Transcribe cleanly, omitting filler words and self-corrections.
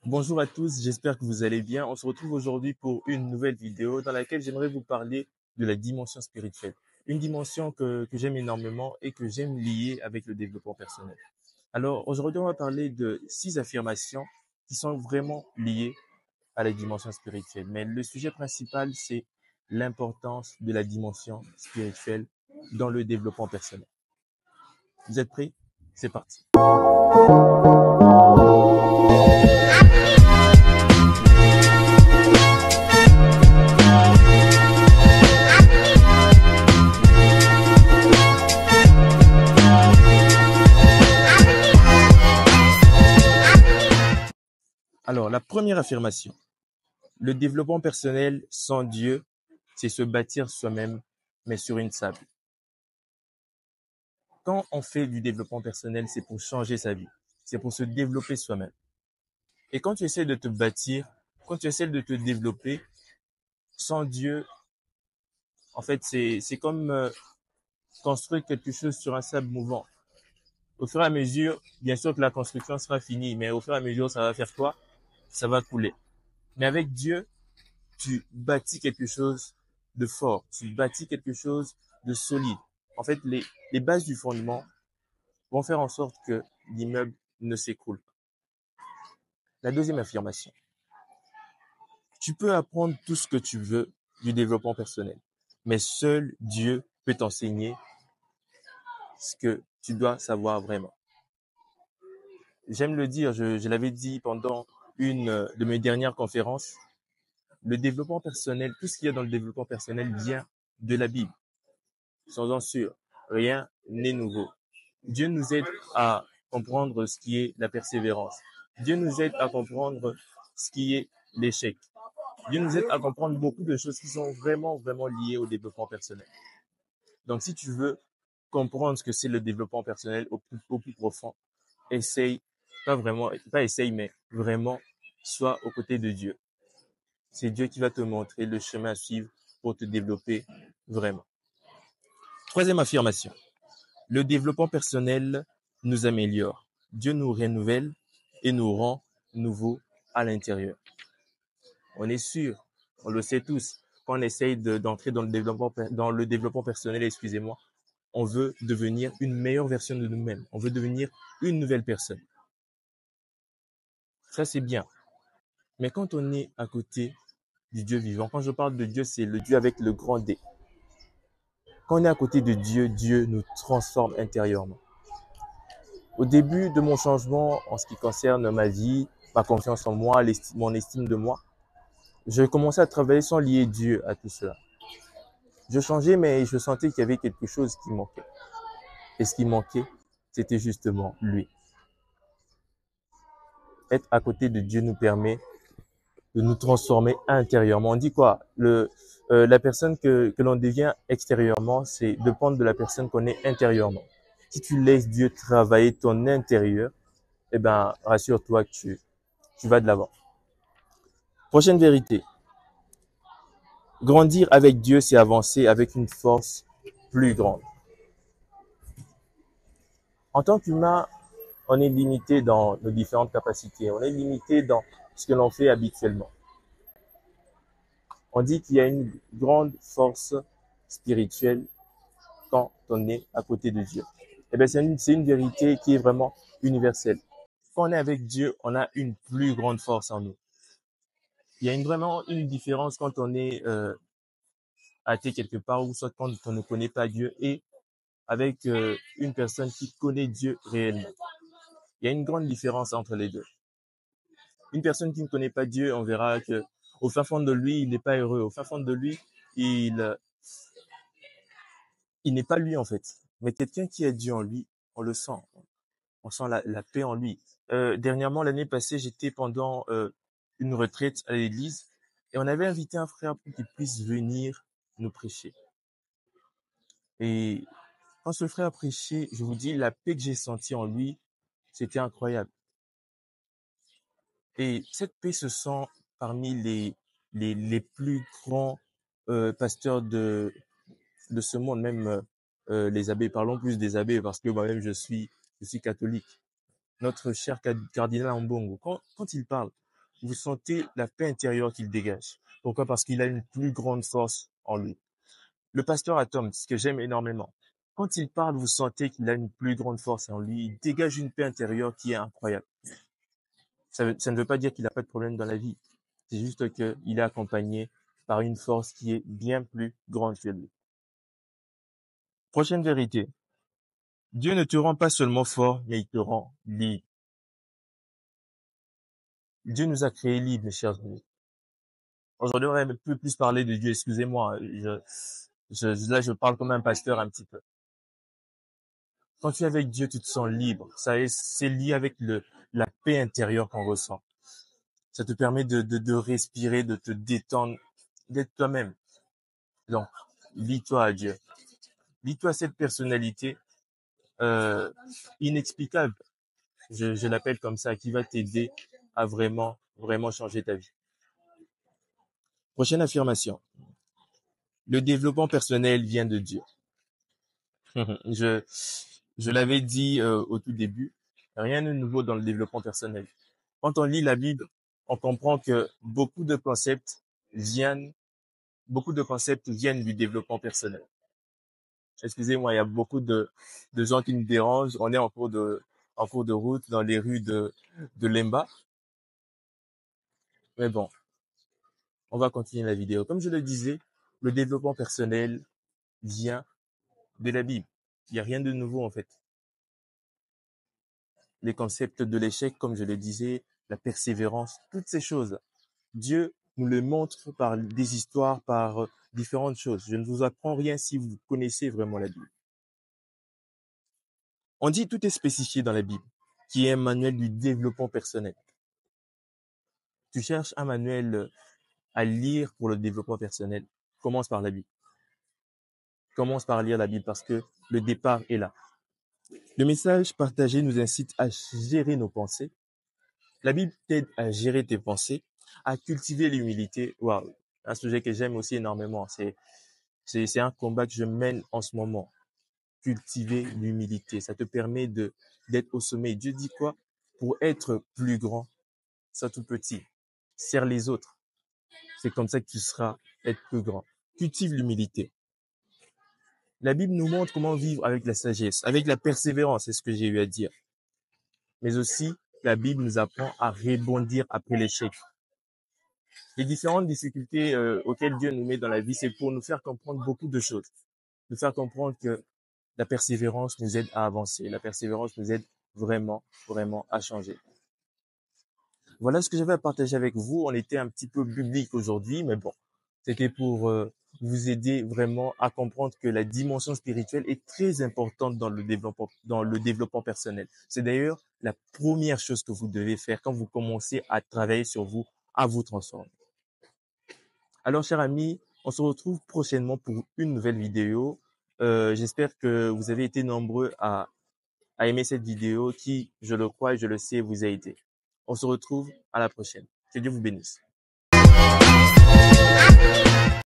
Bonjour à tous, j'espère que vous allez bien. On se retrouve aujourd'hui pour une nouvelle vidéo dans laquelle j'aimerais vous parler de la dimension spirituelle. Une dimension que j'aime énormément et que j'aime lier avec le développement personnel. Alors aujourd'hui, on va parler de 6 affirmations qui sont vraiment liées à la dimension spirituelle. Mais le sujet principal, c'est l'importance de la dimension spirituelle dans le développement personnel. Vous êtes prêts? C'est parti. Alors, la première affirmation. Le développement personnel sans Dieu, c'est se bâtir soi-même, mais sur une sable. Quand on fait du développement personnel, c'est pour changer sa vie. C'est pour se développer soi-même. Et quand tu essaies de te bâtir, quand tu essaies de te développer, sans Dieu, en fait, c'est comme construire quelque chose sur un sable mouvant. Au fur et à mesure, bien sûr que la construction sera finie, mais au fur et à mesure, ça va faire quoi? Ça va couler. Mais avec Dieu, tu bâtis quelque chose de fort, tu bâtis quelque chose de solide. En fait, les bases du fondement vont faire en sorte que l'immeuble ne s'écroule pas. La deuxième affirmation. Tu peux apprendre tout ce que tu veux du développement personnel, mais seul Dieu peut t'enseigner ce que tu dois savoir vraiment. J'aime le dire, je l'avais dit pendant une de mes dernières conférences, le développement personnel, tout ce qu'il y a dans le développement personnel vient de la Bible. Soyons sûrs, rien n'est nouveau. Dieu nous aide à comprendre ce qui est la persévérance. Dieu nous aide à comprendre ce qui est l'échec. Dieu nous aide à comprendre beaucoup de choses qui sont vraiment, vraiment liées au développement personnel. Donc, si tu veux comprendre ce que c'est le développement personnel au plus profond, essaye, pas essaye, mais vraiment, sois aux côtés de Dieu. C'est Dieu qui va te montrer le chemin à suivre pour te développer vraiment. Troisième affirmation. Le développement personnel nous améliore. Dieu nous renouvelle et nous rend nouveaux à l'intérieur. On est sûr, on le sait tous, quand on essaye d'entrer dans le développement personnel, excusez-moi, on veut devenir une meilleure version de nous-mêmes. On veut devenir une nouvelle personne. Ça, c'est bien. Mais quand on est à côté du Dieu vivant, quand je parle de Dieu, c'est le Dieu avec le grand D. Quand on est à côté de Dieu, Dieu nous transforme intérieurement. Au début de mon changement en ce qui concerne ma vie, ma confiance en moi, mon estime de moi, je commençais à travailler sans lier Dieu à tout cela. Je changeais, mais je sentais qu'il y avait quelque chose qui manquait. Et ce qui manquait, c'était justement lui. Être à côté de Dieu nous permet de nous transformer intérieurement. On dit quoi? La personne que l'on devient extérieurement, c'est dépendre de la personne qu'on est intérieurement. Si tu laisses Dieu travailler ton intérieur, eh ben, rassure-toi que tu vas de l'avant. Prochaine vérité. Grandir avec Dieu, c'est avancer avec une force plus grande. En tant qu'humain, on est limité dans nos différentes capacités. On est limité dans ce que l'on fait habituellement. On dit qu'il y a une grande force spirituelle quand on est à côté de Dieu. Eh bien, c'est une vérité qui est vraiment universelle. Quand on est avec Dieu, on a une plus grande force en nous. Il y a vraiment une différence quand on est athée quelque part ou soit quand on ne connaît pas Dieu et avec une personne qui connaît Dieu réellement. Il y a une grande différence entre les deux. Une personne qui ne connaît pas Dieu, on verra que au fin fond de lui, il n'est pas heureux. Au fin fond de lui, il n'est pas lui en fait. Mais quelqu'un qui a Dieu en lui, on le sent. On sent la paix en lui. Dernièrement, l'année passée, j'étais pendant une retraite à l'église et on avait invité un frère pour qu'il puisse venir nous prêcher. Et quand ce frère prêchait, je vous dis, la paix que j'ai sentie en lui, c'était incroyable. Et cette paix se sent parmi les plus grands pasteurs de ce monde, même les abbés. Parlons plus des abbés parce que moi-même, je suis catholique. Notre cher cardinal Ambongo, quand il parle, vous sentez la paix intérieure qu'il dégage. Pourquoi? Parce qu'il a une plus grande force en lui. Le pasteur Atom, ce que j'aime énormément, quand il parle, vous sentez qu'il a une plus grande force en lui. Il dégage une paix intérieure qui est incroyable. Ça ne veut pas dire qu'il n'a pas de problème dans la vie. C'est juste qu'il est accompagné par une force qui est bien plus grande que lui. Prochaine vérité. Dieu ne te rend pas seulement fort, mais il te rend libre. Dieu nous a créés libres, mes chers amis. Aujourd'hui, on va un peu plus parler de Dieu. Excusez-moi, là, je parle comme un pasteur un petit peu. Quand tu es avec Dieu, tu te sens libre. C'est lié avec la paix intérieure qu'on ressent. Ça te permet de respirer, de te détendre, d'être toi-même. Donc, lie-toi à Dieu. Lie-toi à cette personnalité inexplicable. Je l'appelle comme ça, qui va t'aider à vraiment, vraiment changer ta vie. Prochaine affirmation. Le développement personnel vient de Dieu. Je l'avais dit au tout début, rien de nouveau dans le développement personnel. Quand on lit la Bible, on comprend que beaucoup de concepts viennent du développement personnel. Excusez-moi, il y a beaucoup de gens qui nous dérangent. On est en cours de route dans les rues de Lemba. Mais bon, on va continuer la vidéo. Comme je le disais, le développement personnel vient de la Bible. Il n'y a rien de nouveau en fait. Les concepts de l'échec, comme je le disais, la persévérance, toutes ces choses. Dieu nous le montre par des histoires, par différentes choses. Je ne vous apprends rien si vous connaissez vraiment la Bible. On dit tout est spécifié dans la Bible, qui est un manuel du développement personnel. Tu cherches un manuel à lire pour le développement personnel, commence par la Bible. Commence par lire la Bible parce que le départ est là. Le message partagé nous incite à gérer nos pensées. La Bible t'aide à gérer tes pensées, à cultiver l'humilité. Waouh, un sujet que j'aime aussi énormément. C'est un combat que je mène en ce moment. Cultiver l'humilité, ça te permet d'être au sommet. Dieu dit quoi? Pour être plus grand, sois tout petit. Sers les autres. C'est comme ça que tu seras être plus grand. Cultive l'humilité. La Bible nous montre comment vivre avec la sagesse, avec la persévérance, c'est ce que j'ai eu à dire. Mais aussi, la Bible nous apprend à rebondir après l'échec. Les différentes difficultés auxquelles Dieu nous met dans la vie, c'est pour nous faire comprendre beaucoup de choses. Nous faire comprendre que la persévérance nous aide à avancer. La persévérance nous aide vraiment, vraiment à changer. Voilà ce que j'avais à partager avec vous. On était un petit peu biblique aujourd'hui, mais bon, c'était pour vous aider vraiment à comprendre que la dimension spirituelle est très importante dans le développement personnel. C'est d'ailleurs la première chose que vous devez faire quand vous commencez à travailler sur vous, à vous transformer. Alors, chers amis, on se retrouve prochainement pour une nouvelle vidéo. J'espère que vous avez été nombreux à aimer cette vidéo qui, je le crois et je le sais, vous a aidé. On se retrouve à la prochaine. Que Dieu vous bénisse.